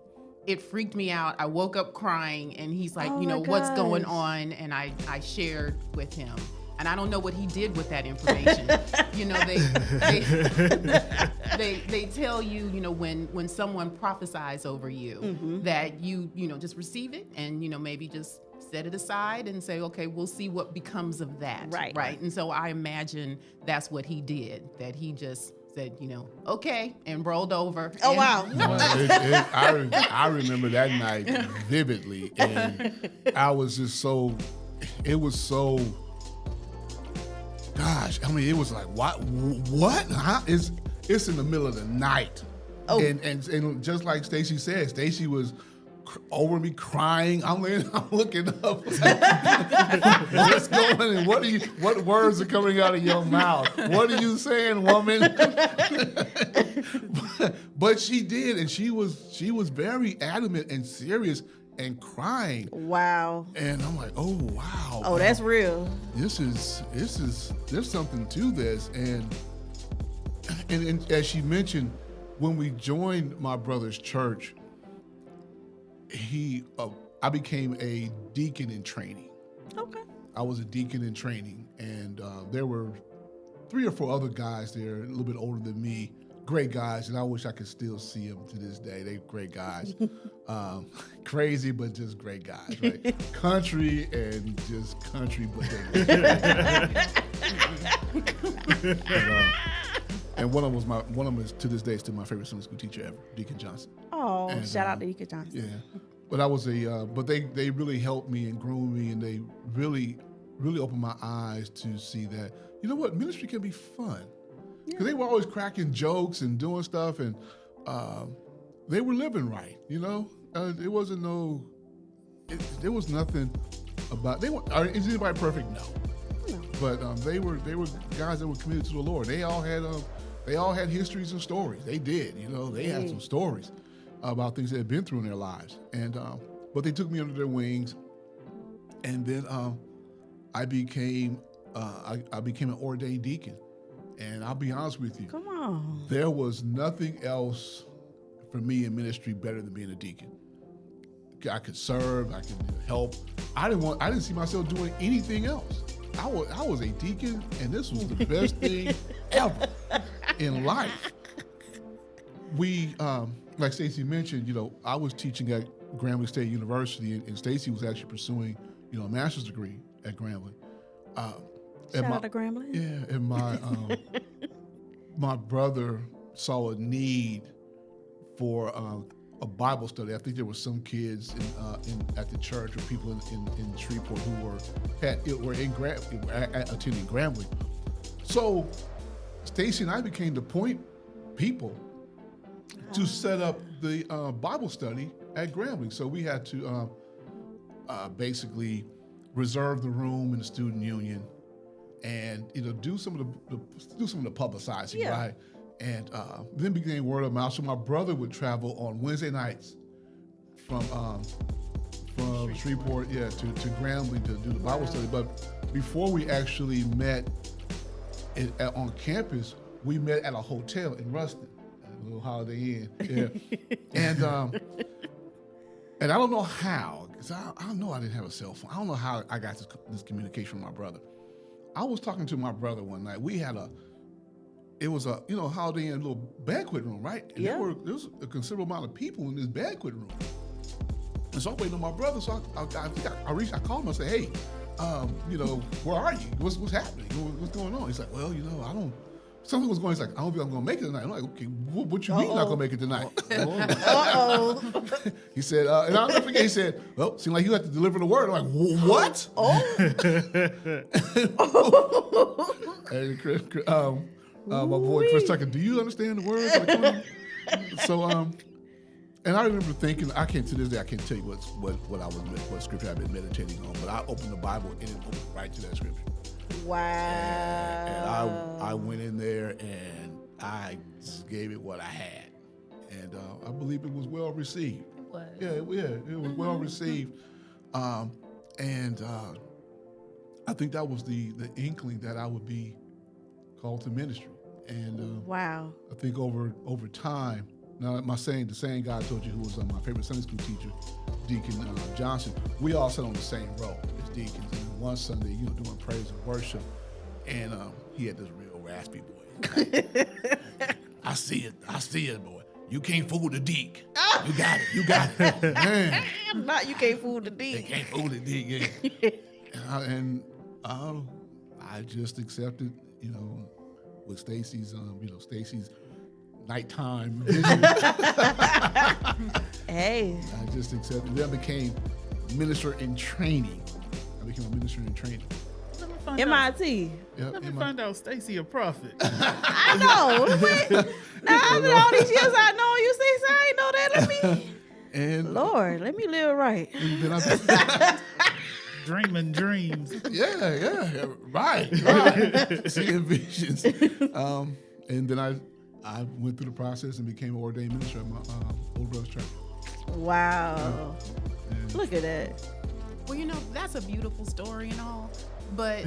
S4: It freaked me out. I woke up crying, and he's like,
S1: Oh
S4: you know,
S1: my
S4: what's going
S1: gosh.
S4: on? And I shared with him. And I don't know what he did with that information. You know, they tell you, you know, when someone prophesies over you, that you know, just receive it and, you know, maybe just set it aside and say, okay, we'll see what becomes of that. Right. And so I imagine that's what he did, that he just said, you know, okay, and rolled over.
S1: Oh,
S4: and,
S1: wow.
S3: I remember that night vividly, and I was just so, it was so, gosh, I mean, it was like, what? Huh? It's in the middle of the night.
S1: Oh.
S3: And just like Stacey said, Stacey was over me crying. I'm looking up. What's going on? What words are coming out of your mouth? What are you saying, woman? But she did, and she was very adamant and serious and crying.
S1: Wow.
S3: And I'm like, oh wow.
S1: Oh, that's real.
S3: This is there's something to this. And as she mentioned, when we joined my brother's church, I became a deacon in training.
S1: Okay.
S3: I was a deacon in training, and there were 3 or 4 other guys there, a little bit older than me, great guys, and I wish I could still see them to this day. They're great guys. Crazy, but just great guys, right? Country and just country, but and one of them is to this day still my favorite Sunday school teacher ever, Deacon Johnson.
S1: Oh,
S3: And,
S1: shout out to Deacon Johnson.
S3: Yeah, but I was but they really helped me and groomed me, and they really opened my eyes to see that, you know what, ministry can be fun. Because they were always cracking jokes and doing stuff, and they were living right, you know. There was nothing about is anybody perfect? No. But they were guys that were committed to the Lord. They all had histories and stories. They did, you know. They had some stories about things they had been through in their lives, and but they took me under their wings, and then I became an ordained deacon. And I'll be honest with you.
S1: Come on.
S3: There was nothing else for me in ministry better than being a deacon. I could serve, I could help. I didn't see myself doing anything else. I was a deacon, and this was the best thing ever in life. We, like Stacey mentioned, you know, I was teaching at Grambling State University, and Stacey was actually pursuing, you know, a master's degree at Grambling.
S1: Shout out to Grambling.
S3: Yeah, and my brother saw a need for a Bible study. I think there were some kids at the church or people in Shreveport who were attending Grambling. So Stacey and I became the point people to set up the Bible study at Grambling. So we had to basically reserve the room in the student union, and you know, do some of the publicizing, right? And then became word of mouth. So my brother would travel on Wednesday nights from Shreveport, to Grambling to do the Bible study. But before we actually met on campus, we met at a hotel in Ruston, a little Holiday Inn. Yeah, and I don't know how, because I know I didn't have a cell phone. I don't know how I got this communication from my brother. I was talking to my brother one night. We had it was a Holiday Inn little banquet room, right? And there was a considerable amount of people in this banquet room. And so I'm waiting on my brother. So I called him. I said, hey, where are you? What's happening? What's going on? He's like, well, something was going on. He's like, I don't think I'm going to make it tonight. I'm like, okay, what you mean not going to make it tonight?
S1: Uh-oh.
S3: He said, and I'll never forget, he said, well, seems like you have to deliver the word. I'm like, what? And my boy Chris Tucker, do you understand the words? So, and I remember thinking, to this day, I can't tell you what scripture I've been meditating on, but I opened the Bible and it opened right to that scripture.
S1: Wow.
S3: And I went in there and I just gave it what I had. And I believe it was well received.
S4: It was.
S3: It was well received. And I think that was the inkling that I would be called to ministry. And
S1: Wow.
S3: I think over time, now the same guy I told you who was my favorite Sunday school teacher, Deacon Johnson, we all sat on the same row as deacons. And one Sunday, doing praise and worship, and he had this real raspy voice. I see it, boy. You can't fool the deacon. You got it. Man.
S1: Not you can't fool the
S3: They
S1: D.
S3: can't fool the deacon. and I just accepted, with Stacey's nighttime vision.
S1: Hey.
S3: I just accepted. Then I became minister in training.
S2: Let me find out.
S1: MIT.
S3: Yep,
S2: Let me find out Stacey a prophet.
S1: I know. Now, after all these years I know you, Stacey, I ain't know that. Let me,
S3: And
S1: Lord, let me live right.
S3: then I,
S2: Dreaming dreams.
S3: yeah, right. Seeing visions. And then I went through the process and became an ordained minister at my old brother's church.
S1: Wow.
S3: And
S1: Look at that.
S4: Well, that's a beautiful story and all, but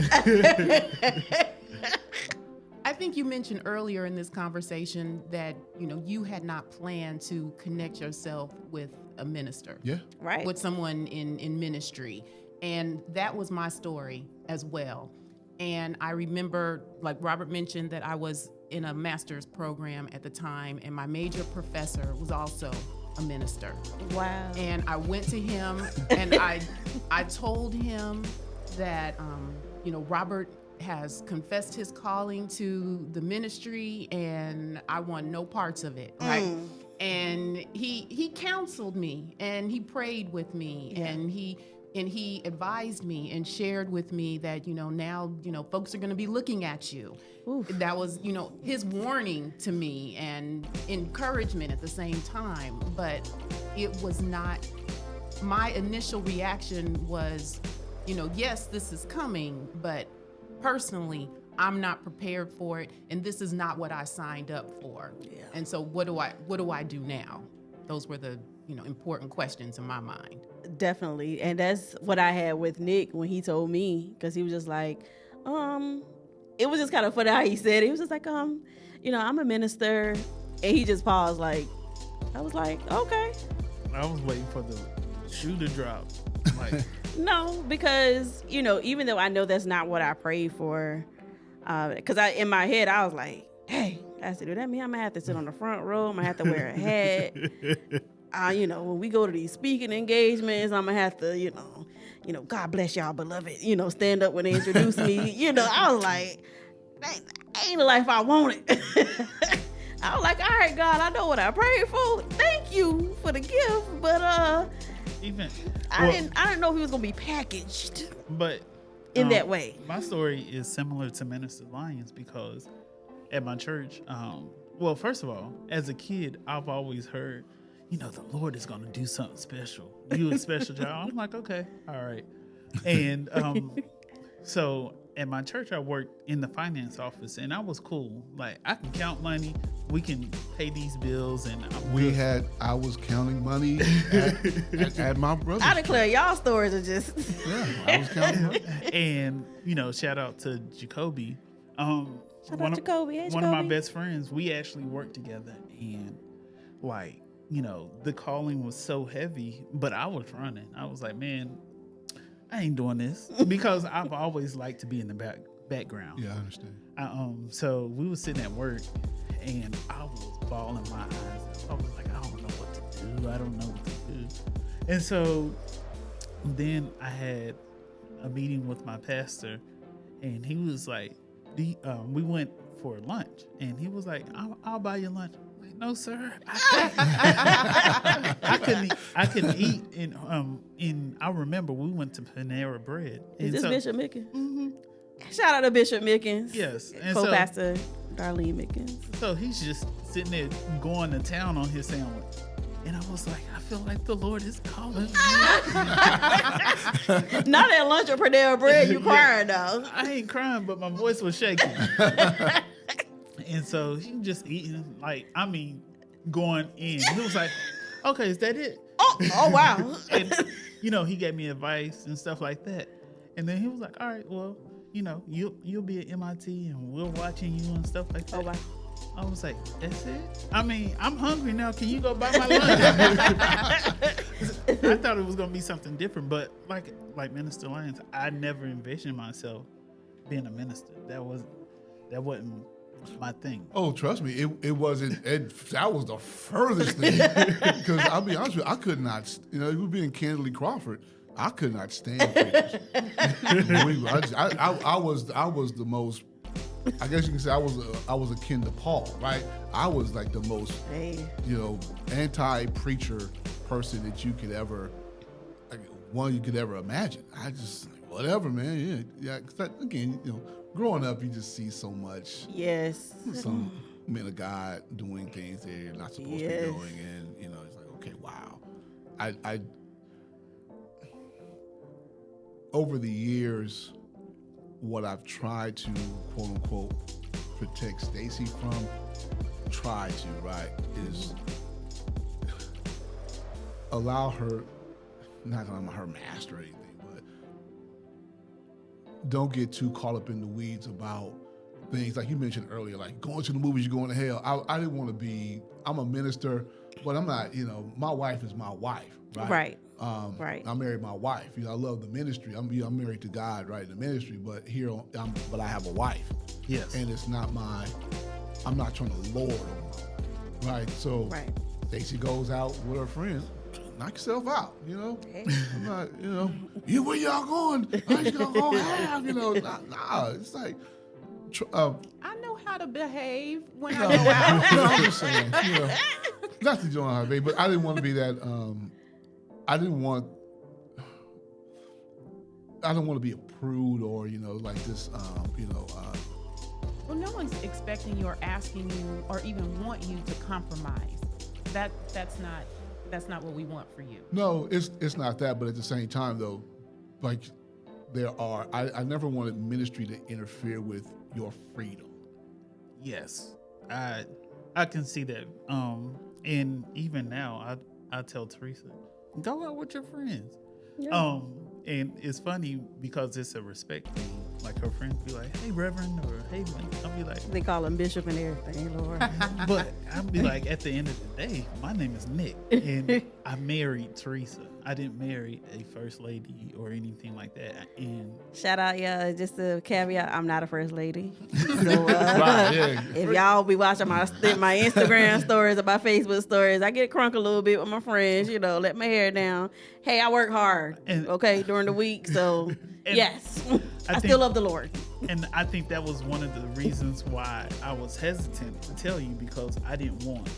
S4: I think you mentioned earlier in this conversation that, you had not planned to connect yourself with a minister.
S3: yeah,
S1: Right.
S4: With someone in ministry. And that was my story as well. And I remember, like Robert mentioned, that I was in a master's program at the time, and my major professor was also a minister.
S1: Wow.
S4: And I went to him and I told him that, Robert has confessed his calling to the ministry and I want no parts of it, right? And he counseled me and he prayed with me and he advised me and shared with me that, now, folks are going to be looking at you.
S1: Oof.
S4: That was, his warning to me and encouragement at the same time. But it was not, my initial reaction was, yes, this is coming, but personally, I'm not prepared for it. And this is not what I signed up for. Yeah. And so what do I do now? Those were the, important questions in my mind.
S1: Definitely. And that's what I had with Nick when he told me, because he was just like, it was just kind of funny how he said it. He was just like, I'm a minister. And he just paused I was like, okay.
S2: I was waiting for the shoe to drop. Like,
S1: No, because, even though I know that's not what I prayed for, because in my head, I was like, hey, I said, do that mean I'm going to have to sit on the front row? I'm going to have to wear a hat. When we go to these speaking engagements, I'm going to have to, God bless y'all, beloved, stand up when they introduce me. I was like, that ain't the life I wanted. I was like, all right, God, I know what I prayed for. Thank you for the gift. But I didn't know if he was going to be packaged in that way.
S2: My story is similar to Minister Lyons because at my church, well, first of all, as a kid, I've always heard, the Lord is going to do something special. You a special child. I'm like, okay, all right. And so at my church, I worked in the finance office, and I was cool. Like, I can count money. We can pay these bills, and
S3: I was counting money at my brother's.
S1: I declare y'all stories are just.
S3: Yeah, I was counting money.
S2: And shout out to Jacoby.
S1: Shout out Jacoby. Hey,
S2: one of my
S1: Jacoby.
S2: best friends. We actually worked together, and the calling was so heavy, but I was running. I was like, man, I ain't doing this because I've always liked to be in the background.
S3: Yeah, I understand.
S2: So we was sitting at work, and I was bawling my eyes. I was like, I don't know what to do. I don't know what to do. And so then I had a meeting with my pastor, and he was like, we went for lunch, and he was like, I'll buy you lunch. I'm like, no, sir. I couldn't eat. And I remember we went to Panera Bread.
S1: Is this
S2: so,
S1: Bishop Mickens? Mm-hmm. Shout out to Bishop Mickens.
S2: Yes. And
S1: Co-pastor Darlene Mickens.
S2: So he's just sitting there going to town on his sandwich. And I was like, I feel like the Lord is calling me.
S1: Not at lunch or Panera Bread, you crying though.
S2: I ain't crying, but my voice was shaking. And so he just eating, going in. He was like, okay, is that it?
S1: Oh wow.
S2: And, you know, he gave me advice and stuff like that. And then he was like, all right, well, you know, you'll be at MIT and we're watching you and stuff like that.
S1: Oh wow.
S2: I was like, that's it? I mean, I'm hungry now. Can you go buy my lunch? I thought it was going to be something different. But like Minister Lyons, I never envisioned myself being a minister. That wasn't my thing.
S3: Oh, trust me, it wasn't. That was the furthest thing. Because I'll be honest with you, I could not. You know, we being Candidly Crawford, I could not stand preachers. I was the most. I guess you can say I was akin to Paul, right? I was like the most, you know, anti-preacher person that you could ever, one you could ever imagine. I just whatever, man. Yeah. Cause again, you know, growing up, you just see so much.
S1: Yes.
S3: Some men of God doing things they're not supposed to be doing, and you know, it's like, okay, wow. I over the years, what I've tried to quote unquote protect Stacey from, is allow her, not that I'm her master or anything, but don't get too caught up in the weeds about things like you mentioned earlier, like going to the movies, you're going to hell. I didn't want to be, I'm a minister, but I'm not, you know, my wife is my wife, right?
S1: Right.
S3: Right. I married my wife. You know, I love the ministry. I'm married to God, right, in the ministry. But but I have a wife.
S2: Yes.
S3: And it's not I'm not trying to lord over my wife, right? So Stacey goes out with her friends. Knock yourself out, you know. Hey. I'm not, you know. Where y'all going? I just gonna go have, you know. Nah. It's like.
S4: I know how to behave when I go out.
S3: No, I'm just saying, you know, not to join her, but I didn't want to be that. I don't want to be a prude or, you know, like this, you know.
S4: Well, no one's expecting you or asking you or even want you to compromise. That's not what we want for you.
S3: No, it's not that, but at the same time, though, like I never wanted ministry to interfere with your freedom.
S2: Yes, I can see that. And even now, I tell Teresa, go out with your friends. Yeah. And it's funny because it's a respect thing. Like her friends be like, hey, Reverend, or hey, I'll be like,
S1: they call him Bishop and everything, Lord.
S2: But I'll be like, at the end of the day, my name is Nick, and I married Teresa. I didn't marry a first lady or anything like that. And
S1: shout out, just a caveat, I'm not a first lady. So if y'all be watching my Instagram stories or my Facebook stories, I get crunk a little bit with my friends, you know, let my hair down. Hey, I work hard, during the week. So yes, I still love the Lord.
S2: And I think that was one of the reasons why I was hesitant to tell you, because I didn't want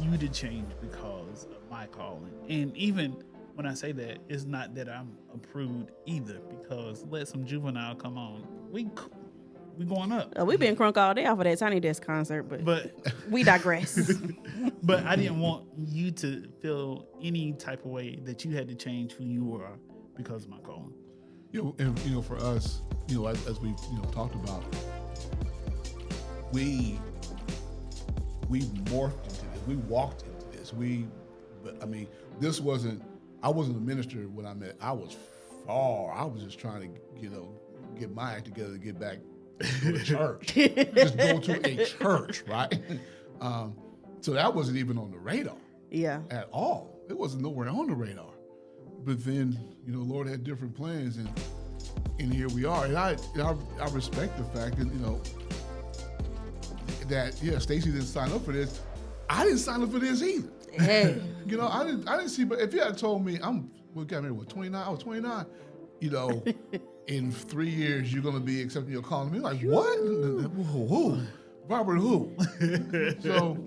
S2: you to change because of my calling. And even when I say that, it's not that I'm a prude either, because let some juvenile come on. We going up.
S1: We've been crunk all day off of that Tiny Desk concert, but we digress.
S2: But I didn't want you to feel any type of way that you had to change who you are because of my calling.
S3: You know, and you know, for us, you know, as we talked about, we morphed into this. We walked into this. This wasn't. I wasn't a minister when I met. I was far. I was just trying to, get my act together to get back to a church. Just go to a church, right? So that wasn't even on the radar.
S1: Yeah.
S3: At all. It wasn't nowhere on the radar. But then, Lord had different plans, and here we are. And I respect the fact that that Stacey didn't sign up for this. I didn't sign up for this either.
S1: Hey.
S3: I didn't see, but if you had told me we got married, 29? I was 29. In 3 years you're gonna be accepting your calling. Me like, what? Who? Robert who? So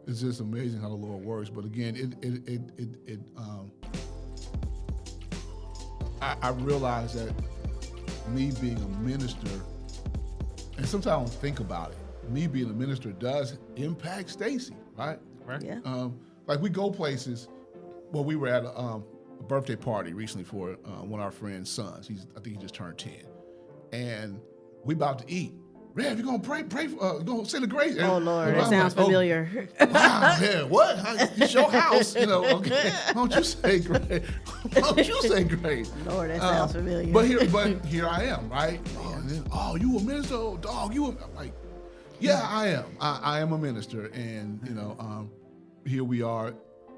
S3: it's just amazing how the Lord works. But again, I realize that me being a minister, and sometimes I don't think about it, me being a minister does impact Stacey, right?
S2: Right.
S1: Yeah.
S3: Like we go places. Well, we were at a birthday party recently for one of our friend's sons. I think he just turned 10, and we about to eat, Rev, you gonna pray for, you gonna say the grace.
S1: Oh Lord, that
S3: I'm
S1: sounds
S3: like,
S1: familiar.
S3: Wow, yeah, what? It's your house, okay. Why don't you say grace? Why don't you say grace?
S1: Lord, that sounds familiar.
S3: But here I am, right? Oh, you a minister? Oh, dog, I'm like, yeah, I am. I am a minister, and here we are.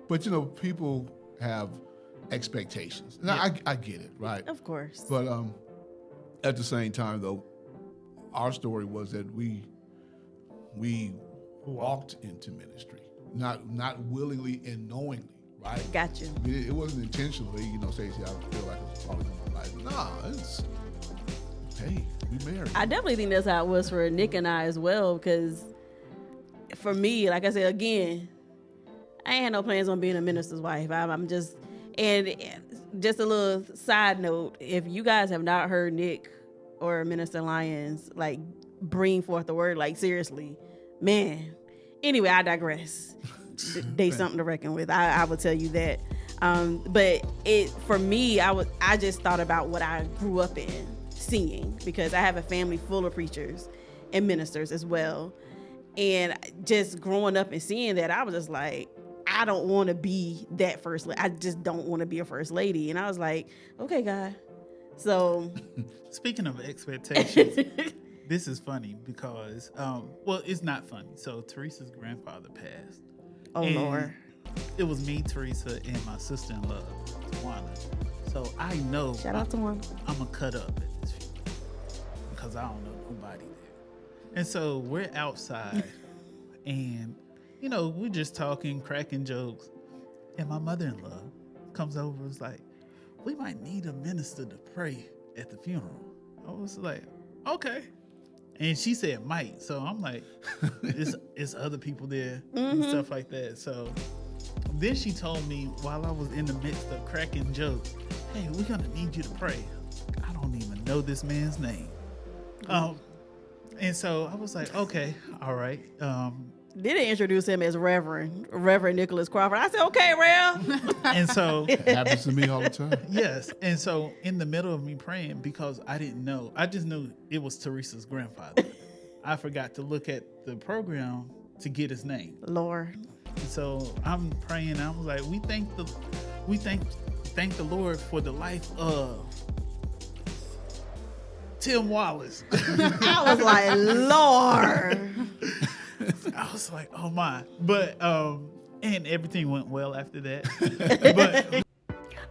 S3: But people have expectations, and I get it, right?
S1: Of course.
S3: But at the same time, though, our story was that we walked into ministry, not willingly and knowingly, right?
S1: Got you.
S3: It wasn't intentionally, Stacey, I feel like it was probably in my life. Nah, it's, hey, we married.
S1: I definitely think that's how it was for Nick and I as well, because for me, like I said, again, I ain't had no plans on being a minister's wife. I'm just, and just a little side note, if you guys have not heard Nick or Minister Lyons like bring forth the word, like seriously, man. Anyway, I digress. They something to reckon with. I will tell you that. But for me, I just thought about what I grew up in seeing, because I have a family full of preachers and ministers as well. And just growing up and seeing that, I was just like, I don't want to be that first lady. I just don't want to be a first lady. And I was like, okay, God. So
S2: speaking of expectations, this is funny because, it's not funny. So Teresa's grandfather passed.
S1: Oh, Lord.
S2: It was me, Teresa, and my sister-in-law, Tawana. So I know.
S1: Shout out to one.
S2: I'm going to cut up at this funeral because I don't know nobody there. And so we're outside and, we're just talking, cracking jokes. And my mother-in-law comes over and was like, we might need a minister to pray at the funeral. I was like, okay. And she said might. So I'm like, it's other people there and stuff like that. So then she told me while I was in the midst of cracking jokes, hey, we're going to need you to pray. I don't even know this man's name. And so I was like, okay, all right.
S1: Then they introduced him as Reverend Nicholas Crawford. I said, okay, Rev.
S2: And so
S3: It happens to me all the time.
S2: yes. And so in the middle of me praying, because I didn't know, I just knew it was Teresa's grandfather. I forgot to look at the program to get his name.
S1: Lord.
S2: And so I'm praying. I was like, we thank the Lord for the life of Tim Wallace.
S1: I was like, Lord.
S2: I was like, oh my. But and everything went well after that. But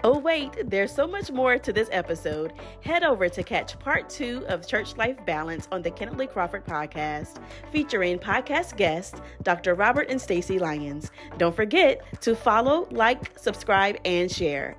S1: oh wait, there's so much more to this episode. Head over to catch part 2 of Church Life Balance on the Candidly Crawford podcast, featuring podcast guests Dr. Robert and Stacey Lyons. Don't forget to follow, like, subscribe, and share.